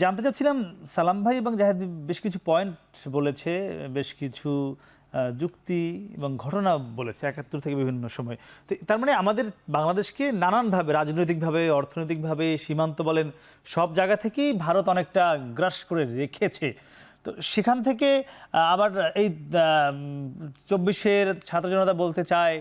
জানতে চাচ্ছিলাম সালাম ভাই এবং জাহেদ বেশ কিছু পয়েন্ট বলেছে, বেশ কিছু যুক্তি এবং ঘটনা বলেছে ৭১ থেকে বিভিন্ন সময়। তো তার মানে আমাদের বাংলাদেশকে নানানভাবে রাজনৈতিকভাবে, অর্থনৈতিকভাবে, সীমান্ত বলেন সব জায়গা থেকেই ভারত অনেকটা গ্রাস করে রেখেছে। তো সেখান থেকে আবার এই ২৪-এর ছাত্র জনতা বলতে চায়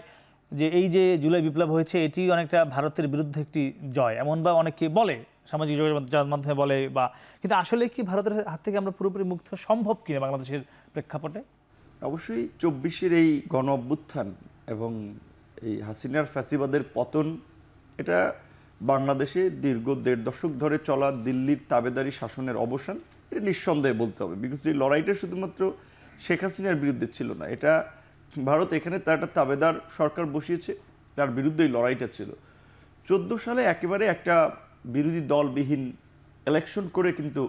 যে এই যে জুলাই বিপ্লব হয়েছে এটি অনেকটা ভারতের বিরুদ্ধে একটি জয়, এমন বা অনেকে বলে, সামাজিক যোগাযোগ মাধ্যমে বলে বা, কিন্তু আসলে কি ভারতের হাত থেকে আমরা পুরোপুরি মুক্ত সম্ভব কিনা বাংলাদেশের প্রেক্ষাপটে? অবশ্যই ২৪-এর এই গণ অভ্যুত্থান এবং এই হাসিনার ফ্যাসিবাদের পতন, এটা বাংলাদেশে দীর্ঘ ১.৫ দশক ধরে চলা দিল্লির তাবেদারি শাসনের অবসান, এটা নিঃসন্দেহে বলতে হবে। বিকজ এই লড়াইটা শুধুমাত্র শেখ হাসিনার বিরুদ্ধে ছিল না, এটা ভারত এখানে তার একটা তাবেদার সরকার বসিয়েছে, তার বিরুদ্ধে এই লড়াইটা ছিল। ১৪ সালে একেবারে একটা বিরোধী দলবিহীন ইলেকশন করে কিন্তু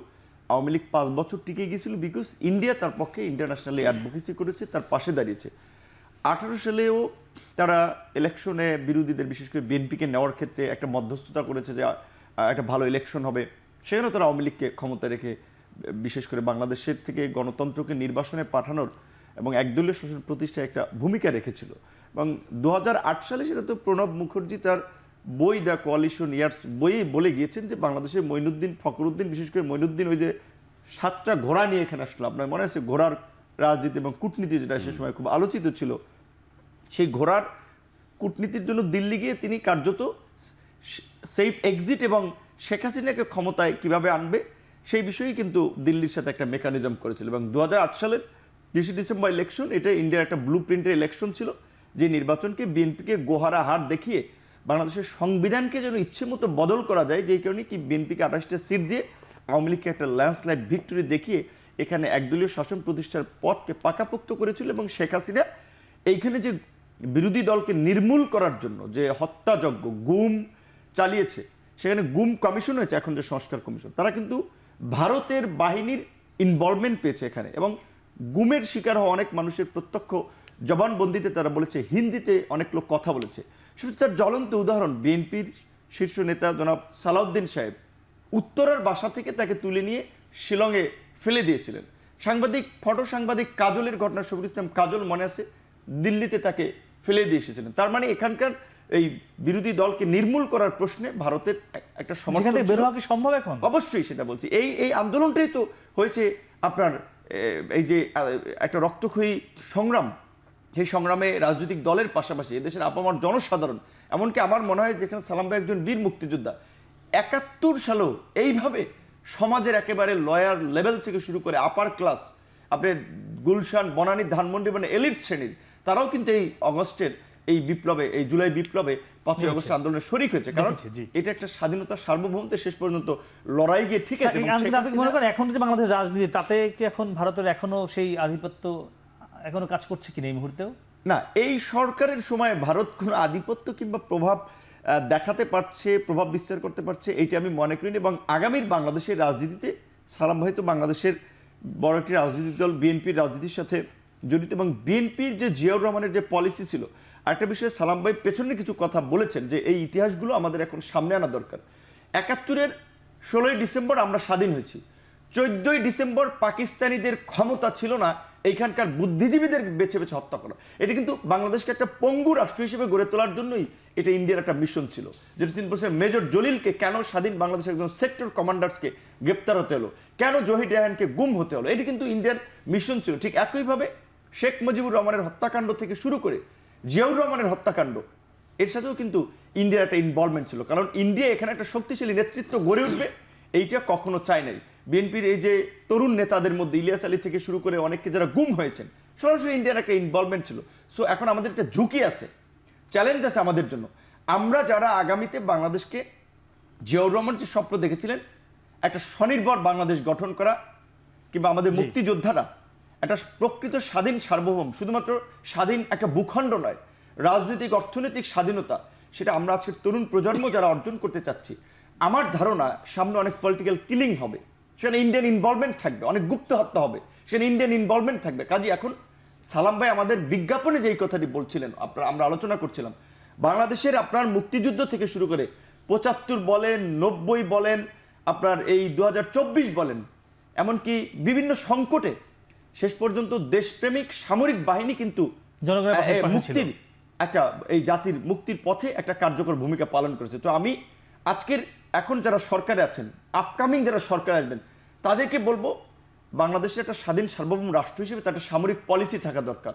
আওয়ামী লীগ ৫ বছর টিকে গিয়েছিল, বিকজ ইন্ডিয়া তার পক্ষে ইন্টারন্যাশনালি অ্যাডভোকেসি করেছে, তার পাশে দাঁড়িয়েছে। ১৮ সালেও তারা ইলেকশনে বিরোধীদের, বিশেষ করে বিএনপিকে নেওয়ার ক্ষেত্রে একটা মধ্যস্থতা করেছে যে একটা ভালো ইলেকশন হবে। সেখানেও তারা আওয়ামী লীগকে ক্ষমতা রেখে, বিশেষ করে বাংলাদেশের থেকে গণতন্ত্রকে নির্বাসনে পাঠানোর এবং একদলীয় শাসন প্রতিষ্ঠায় একটা ভূমিকা রেখেছিল। এবং ২০০৮ সালে সেটা তো প্রণব মুখার্জি তার বই দ্য কোয়ালিশন ইয়ার্স বইয়ে বলে গিয়েছেন যে বাংলাদেশের মঈনুদ্দিন ফখরুদ্দিন, বিশেষ করে মঈনুদ্দিন ওই যে ৭টা ঘোড়া নিয়ে এখানে আসলো, আপনার মনে আছে ঘোড়ার রাজনীতি এবং কূটনীতি যেটা সে সময় খুব আলোচিত ছিল, সেই ঘোড়ার কূটনীতির জন্য দিল্লি গিয়ে তিনি কার্যত সেফ এক্সিট এবং শেখ হাসিনাকে ক্ষমতায় কিভাবে আনবে সেই বিষয়েই কিন্তু দিল্লির সাথে একটা মেকানিজম করেছিল। এবং ২০০৮ সালের ৩০ ডিসেম্বর ইলেকশন, এটা ইন্ডিয়ার একটা ব্লু প্রিন্টের ইলেকশন ছিল, যে নির্বাচনকে বিএনপিকে গোহারা হার দেখিয়ে বাংলাদেশের সংবিধানকে যেন ইচ্ছে মতো বদল করা যায়, যেই কারণে কি বিএনপিকে ২৮টা সিট দিয়ে আওয়ামী লীগকে একটা ল্যান্ডস্লাইড ভিক্টরি দেখিয়ে এখানে একদলীয় শাসন প্রতিষ্ঠার পথকে পাকাপোক্ত করেছিল। এবং শেখ হাসিনা এইখানে যে বিরোধী দলকে নির্মূল করার জন্য যে হত্যাযজ্ঞ গুম চালিয়েছে, সেখানে গুম কমিশন হয়েছে, এখন যে সংস্কার কমিশন, তারা কিন্তু ভারতের বাহিনীর ইনভলভমেন্ট পেয়েছে এখানে। এবং গুমের শিকার হওয়া অনেক মানুষের প্রত্যক্ষ জবানবন্দিতে তারা বলেছে, হিন্দিতে অনেক লোক কথা বলেছে। শুধু তার জ্বলন্ত উদাহরণ, বিএনপির শীর্ষ নেতা জনাব সালাউদ্দিন সাহেব উত্তরার বাসা থেকে তাকে তুলে নিয়ে শিলংয়ে ফেলে দিয়েছিলেন। ফটো সাংবাদিক কাজলের ঘটনা, শফিকুল ইসলাম কাজল মনে আছে, দিল্লিতে তাকে ফেলে দিয়ে এসেছিলেন। তার মানে এখানকার এই বিরোধী দলকে নির্মূল করার প্রশ্নে ভারতের একটা সমর্থন বের হওয়া কি সম্ভব এখন? অবশ্যই সেটা বলছি। এই আন্দোলনটাই তো হয়েছে আপনার এই যে একটা রক্তক্ষয়ী সংগ্রাম, সেই সংগ্রামে রাজনৈতিক দলের পাশাপাশি এদেশের আপামর জনসাধারণ, এমনকি আমার মনে হয় যেখানে সালাম ভাই একজন বীর মুক্তিযোদ্ধা, ৭১ সালেও এইভাবে সমাজের একেবারে লয়ার লেভেল থেকে শুরু করে আপার ক্লাস, আপনি গুলশান, বনানী, ধানমন্ডি, মানে এলিট শ্রেণীর, তারাও কিন্তু এই অগস্টের এই বিপ্লবে, এই জুলাই বিপ্লবে ৫ই আগস্ট আন্দোলনে শরিক হয়েছে। কারণ এটা একটা স্বাধীনতা, সার্বভৌমত্বের শেষ পর্যন্ত লড়াই গিয়ে ঠিক আছে। মনে করেন এখন যে বাংলাদেশ রাজনীতি, তাতে কি এখন ভারতের এখনো সেই আধিপত্য এখনো কাজ করছে কিনা এই মুহূর্তেও? না, এই সরকারের সময় ভারত কোনো আধিপত্য কিংবা প্রভাব দেখাতে পারছে, প্রভাব বিস্তার করতে পারছে, এইটা আমি মনে করিনি। এবং আগামীর বাংলাদেশের রাজনীতিতে সালাম ভাই তো বাংলাদেশের বড় একটি রাজনৈতিক দল বিএনপির রাজনীতির সাথে জড়িত, এবং বিএনপির যে জিয়াউর রহমানের যে পলিসি ছিল, একটা বিষয়ে সালাম ভাই পেছনে কিছু কথা বলেছেন যে এই ইতিহাসগুলো আমাদের এখন সামনে আনা দরকার। ৭১-এর ১৬ই ডিসেম্বর আমরা স্বাধীন হয়েছি, ১৪ই ডিসেম্বর পাকিস্তানিদের ক্ষমতা ছিল না এইখানকার বুদ্ধিজীবীদের বেছে বেছে হত্যা করা। এটা কিন্তু বাংলাদেশকে একটা পঙ্গু রাষ্ট্র হিসেবে গড়ে তোলার জন্যই এটা ইন্ডিয়ার একটা মিশন ছিল। যেটা ৩ বছর মেজর জলিলকে কেন স্বাধীন বাংলাদেশের একজন সেক্টর কমান্ডার্সকে গ্রেপ্তার হতে হলো, কেন জহির রেহানকে গুম হতে হলো, এটি কিন্তু ইন্ডিয়ার মিশন ছিল। ঠিক একইভাবে শেখ মুজিবুর রহমানের হত্যাকাণ্ড থেকে শুরু করে জিয়াউর রহমানের হত্যাকাণ্ড, এর সাথেও কিন্তু ইন্ডিয়ার একটা ইনভলভমেন্ট ছিল। কারণ ইন্ডিয়া এখানে একটা শক্তিশালী নেতৃত্ব গড়ে উঠবে, এইটা কখনো চায় নাই। বিএনপির এই যে তরুণ নেতাদের মধ্যে ইলিয়াস আলী থেকে শুরু করে অনেককে যারা গুম হয়েছেন, সরাসরি ইন্ডিয়ার একটা ইনভলভমেন্ট ছিল। সো এখন আমাদের একটা ঝুঁকি আছে, চ্যালেঞ্জ আছে আমাদের জন্য। আমরা যারা আগামীতে বাংলাদেশকে, জিয়াউর রহমান যে স্বপ্ন দেখেছিলেন একটা স্বনির্ভর বাংলাদেশ গঠন করা, কিংবা আমাদের মুক্তিযোদ্ধারা একটা প্রকৃত স্বাধীন সার্বভৌম, শুধুমাত্র স্বাধীন একটা ভূখণ্ড নয়, রাজনৈতিক অর্থনৈতিক স্বাধীনতা, সেটা আমরা আজকের তরুণ প্রজন্ম যারা অর্জন করতে চাচ্ছি, আমার ধারণা সামনে অনেক পলিটিক্যাল কিলিং হবে, সেখানে ইন্ডিয়ান ইনভলভমেন্ট থাকবে, অনেক গুপ্ত হত্যা হবে, সেখানে ইন্ডিয়ান ইনভলভমেন্ট থাকবে। কাজে এখন সালাম ভাই আমাদের বিজ্ঞাপনে যেই কথাটি বলছিলেন, আমরা আলোচনা করছিলাম, বাংলাদেশের আপনার মুক্তিযুদ্ধ থেকে শুরু করে ৭৫ বলেন, ৯০ বলেন, আপনার এই 2024 বলেন, এমনকি বিভিন্ন সংকটে শেষ পর্যন্ত দেশপ্রেমিক সামরিক বাহিনী কিন্তু জনগণের পাশে ছিল। মুক্তির একটা এই জাতির মুক্তির পথে একটা কার্যকর ভূমিকা পালন করেছে। তো আমি আজকের এখন যারা সরকারে আছেন, আপকামিং যারা সরকারে আসবেন, তাদেরকে বলবো বাংলাদেশের একটা স্বাধীন সার্বভৌম রাষ্ট্র হিসেবে তার একটা সামরিক পলিসি থাকা দরকার,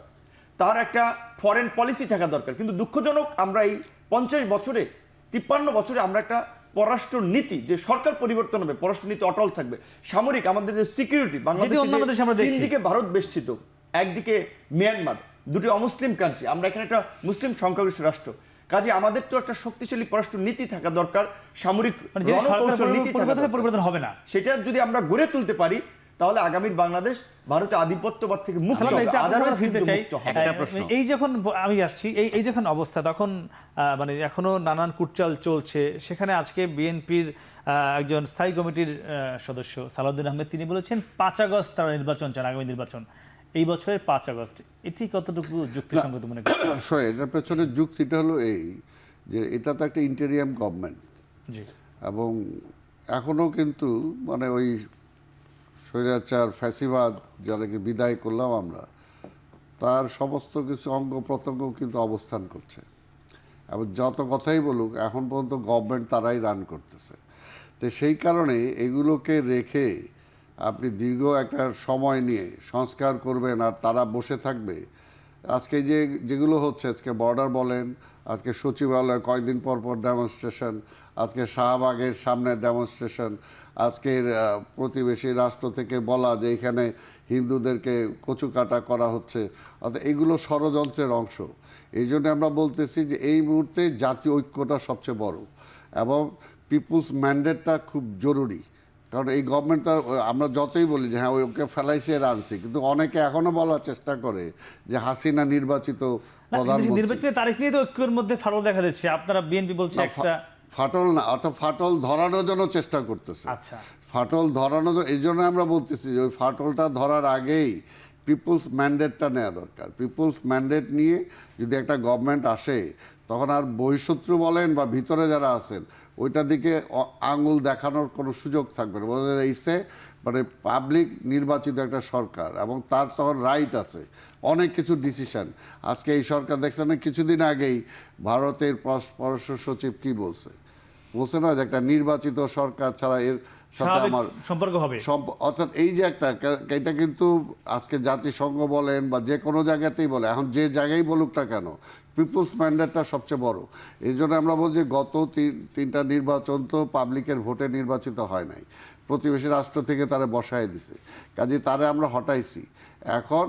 তার একটা ফরেন পলিসি থাকা দরকার। কিন্তু দুঃখজনক আমরা এই 50 বছরে 53 বছরে আমরা একটা পররাষ্ট্র নীতি, যে সরকার পরিবর্তন হবে পররাষ্ট্র নীতি অটল থাকবে, সামরিক আমাদের যে সিকিউরিটি, অন্যান্য দেশে আমরা দেখি। তিন দিকে ভারত বেষ্টিত, একদিকে মিয়ানমার, দুটি অমুসলিম কান্ট্রি, আমরা এখানে একটা মুসলিম সংখ্যাগরিষ্ঠ রাষ্ট্র। কাজে আমাদের তো একটা শক্তিশালী পররাষ্ট্র নীতি থাকা দরকার, সামরিক মানে যে সরকার রণকৌশল নীতি থাকা দরকার। পরিবর্তন হবে না, সেটা যদি আমরা গড়ে তুলতে পারি তাহলে আগামীর বাংলাদেশ ভারতের আধিপত্যবাদ থেকে মুক্ত সালাম ভাই, হবে। এটা আপনার Otherwise কাছে ফিরতে কিন্তু চাই। মুক্ত হবে না। একটা প্রশ্ন। এই যখন আমি আসছি, এই যখন অবস্থা, তখন মানে এখনো নানান কুটচাল চলছে। সেখানে আজকে বিএনপির একজন স্থায়ী কমিটির সদস্য সালাউদ্দিন আহমেদ তিনি বলেছেন 5 আগস্ট তারা নির্বাচন চান, আগামী নির্বাচন এই বছরের 5 আগস্ট। এটি কতটুকু যুক্তিসঙ্গত মনে করেন? এটার পেছনে যুক্তিটা হলো এই যে এটা তো একটা ইন্টেরিয়াম গভর্নমেন্ট, জি, এবং এখনো কিন্তু মানে ওই স্বৈরাচার ফ্যাসিবাদ যাদেরকে বিদায় করলাম আমরা, তার সমস্ত কিছু অঙ্গ প্রত্যঙ্গ কিন্তু অবস্থান করছে। এবং যত কথাই বলুক এখন পর্যন্ত গভর্নমেন্ট তারাই রান করতেছে। তো সেই কারণে এগুলোকে রেখে আপনি দীর্ঘ একটা সময় নিয়ে সংস্কার করবেন আর তারা বসে থাকবে। আজকে যেগুলো হচ্ছে, আজকে বর্ডার বলেন, আজকে সচিবালয় কয়েকদিন পর পর ডেমনস্ট্রেশন, আজকে শাহবাগের সামনে ডেমনস্ট্রেশন, আজকের প্রতিবেশী রাষ্ট্র থেকে বলা যে এখানে হিন্দুদেরকে কচুকাটা করা হচ্ছে, অর্থাৎ এগুলো ষড়যন্ত্রের অংশ। এই জন্য আমরা বলতেছি যে এই মুহূর্তে জাতীয় ঐক্যটা সবচেয়ে বড় এবং পিপুলস ম্যান্ডেটটা খুব জরুরি। কারণ এই গভর্নমেন্ট তার, আমরা যতই বলি যে হ্যাঁ ওকে ফেলাইছে আনছি, কিন্তু অনেকে এখনো বলার চেষ্টা করে যে হাসিনা নির্বাচিত প্রধানমন্ত্রী। নির্বাচনের তারিখ নিয়ে তো ঐক্যের মধ্যে ফাটল দেখা যাচ্ছে। আপনারা বিএনপি বলছে একটা ফাটল না, অর্থাৎ ফাটল ধরানোর জন্য চেষ্টা করতেছে। আচ্ছা, ফাটল ধরানো, এই জন্য আমরা বলতেছি যে ওই ফাটলটা ধরার আগেই পিপুলস ম্যান্ডেটটা নেওয়া দরকার। পিপুলস ম্যান্ডেট নিয়ে যদি একটা গভর্নমেন্ট আসে, তখন আর বহিঃশত্রু বলেন বা ভিতরে যারা আছেন ওইটার দিকে আঙুল দেখানোর কোনো সুযোগ থাকবে না। ইটস মানে পাবলিক নির্বাচিত একটা সরকার এবং তার তখন রাইট আছে অনেক কিছু ডিসিশন। আজকে এই সরকার দেখছেন না, কিছুদিন আগেই ভারতের পররাষ্ট্র সচিব কি বলছে না যে একটা নির্বাচিত সরকার ছাড়া এর সাথে আমার সম্পর্ক হবে। অর্থাৎ এই যে একটা, এটা কিন্তু আজকে জাতিসংঘ বলেন বা যে কোনো জায়গাতেই বলে, এখন যে জায়গায় বলুক না কেন, পিপুলস ম্যান্ডেটটা সবচেয়ে বড়। এই জন্য আমরা বলছি গত তিনটা নির্বাচন তো পাবলিকের ভোটে নির্বাচিত হয় নাই, প্রতিবেশী রাষ্ট্র থেকে তারা বসায় দিছে, কাজে তারা আমরা হটাইছি। এখন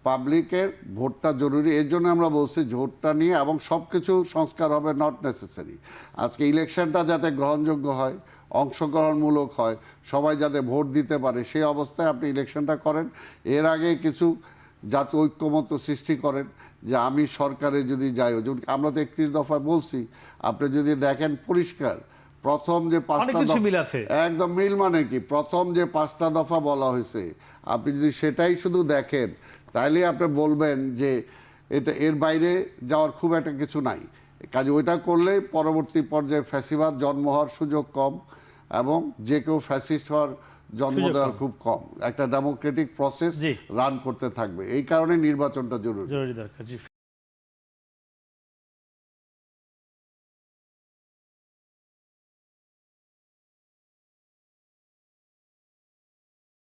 পাবলিকের ভোটটা জরুরি। এর জন্য আমরা বলছি ভোটটা নিয়ে, এবং সব কিছু সংস্কার হবে নট নেসেসারি। আজকে ইলেকশনটা যাতে গ্রহণযোগ্য হয়, অংশগ্রহণমূলক হয়, সবাই যাতে ভোট দিতে পারে, সেই অবস্থায় আপনি ইলেকশনটা করেন। এর আগে কিছু জাতীয় ঐক্যমত্য সৃষ্টি করেন যে আমি সরকারে যদি যাই, যেমন আমরা তো 31 দফায় বলছি, আপনি যদি দেখেন পরিষ্কার প্রথম যে 5টা দফা, একদম মিল মানে কি, প্রথম যে 5টা দফা বলা হয়েছে আপনি যদি সেটাই শুধু দেখেন তাহলে আপনি বলবেন যে এটা এর বাইরে যাওয়ার খুব একটা কিছু নাই। কাজে ওইটা করলে পরবর্তী পর্যায়ে ফ্যাসিবাদ জন্ম হওয়ার সুযোগ কম এবং যে কেউ ফ্যাসিস্ট হওয়ার জন্ম দেওয়ার খুব কম। একটা ডেমোক্রেটিক প্রসেস রান করতে থাকবে। এই কারণে নির্বাচনটা জরুরি। দরকার।